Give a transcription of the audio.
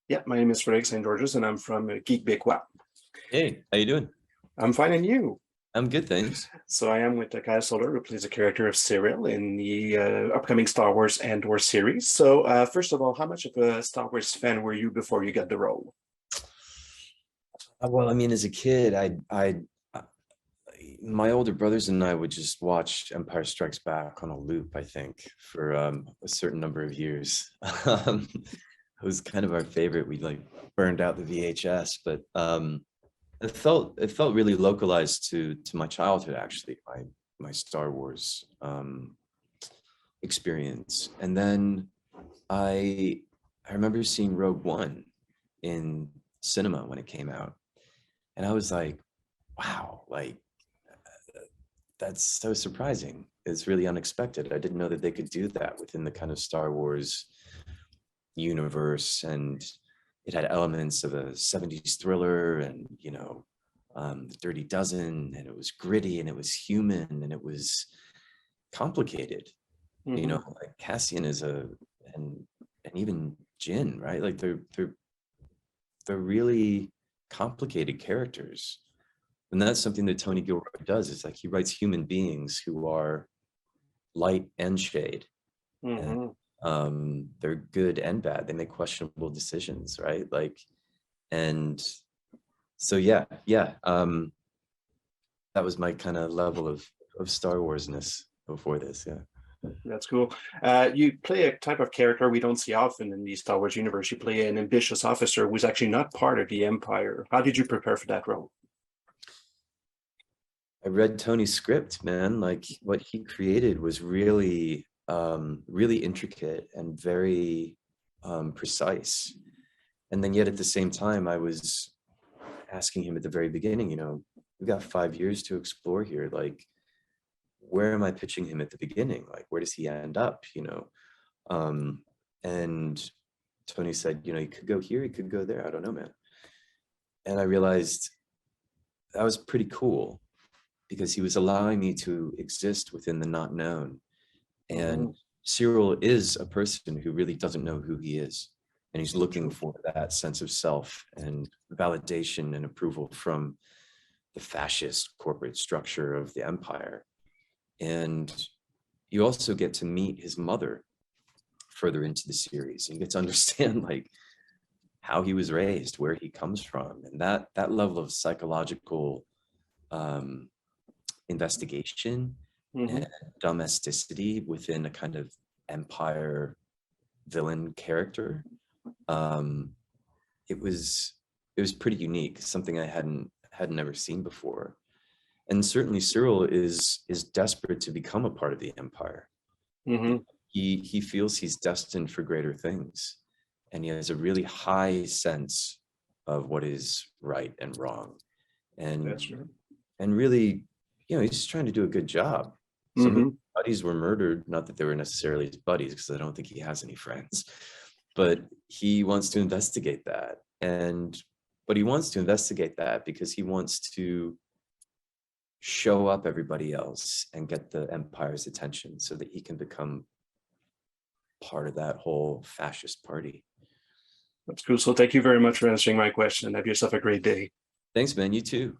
Yeah, my name is Frédéric St. George's, and I'm from Geek Québécois. Hey, how you doing? I'm fine, and you? I'm good, thanks. So I am with Kyle Soller, who plays the character of Syril in the upcoming Star Wars Andor series. So first of all, how much of a Star Wars fan were you before you got the role? Well, I mean, as a kid, my older brothers and I would just watch Empire Strikes Back on a loop, I think, for a certain number of years. It was kind of our favorite. We like burned out the VHS, but it felt really localized to my childhood, actually, my Star Wars experience. And then I remember seeing Rogue One in cinema when it came out, and I was like, wow, like that's so surprising. It's really unexpected. I didn't know that they could do that within the kind of Star Wars universe, and it had elements of a 70s thriller and the Dirty Dozen, and it was gritty and it was human and it was complicated. Like Cassian is and even Jin, right? Like they're really complicated characters. And that's something that Tony Gilroy does. It's like he writes human beings who are light and shade. Mm-hmm. And they're good and bad. They make questionable decisions, right? Like, and so yeah. That was my kind of level of Star Warsness before this. Yeah. That's cool. You play a type of character we don't see often in the Star Wars universe. You play an ambitious officer who's actually not part of the Empire. How did you prepare for that role? I read Tony's script, man. Like what he created was really, really intricate and very precise. And then yet at the same time, I was asking him at the very beginning, we've got 5 years to explore here. Like, where am I pitching him at the beginning? Like, where does he end up? And Tony said, he could go here, he could go there. I don't know, man. And I realized that was pretty cool, because he was allowing me to exist within the not known. And Syril is a person who really doesn't know who he is. And he's looking for that sense of self and validation and approval from the fascist corporate structure of the empire. And you also get to meet his mother further into the series. And you get to understand like how he was raised, where he comes from, and that level of psychological investigation and domesticity within a kind of empire villain character. It was pretty unique, something I hadn't ever seen before. And certainly Syril is desperate to become a part of the empire. He feels he's destined for greater things, and he has a really high sense of what is right and wrong. And That's true. And really, he's just trying to do a good job. Some of his buddies were murdered, not that they were necessarily his buddies, because I don't think he has any friends, but he wants to investigate that. But he wants to investigate that because he wants to show up everybody else and get the empire's attention so that he can become part of that whole fascist party. That's cool. So thank you very much for answering my question. Have yourself a great day. Thanks, man. You too.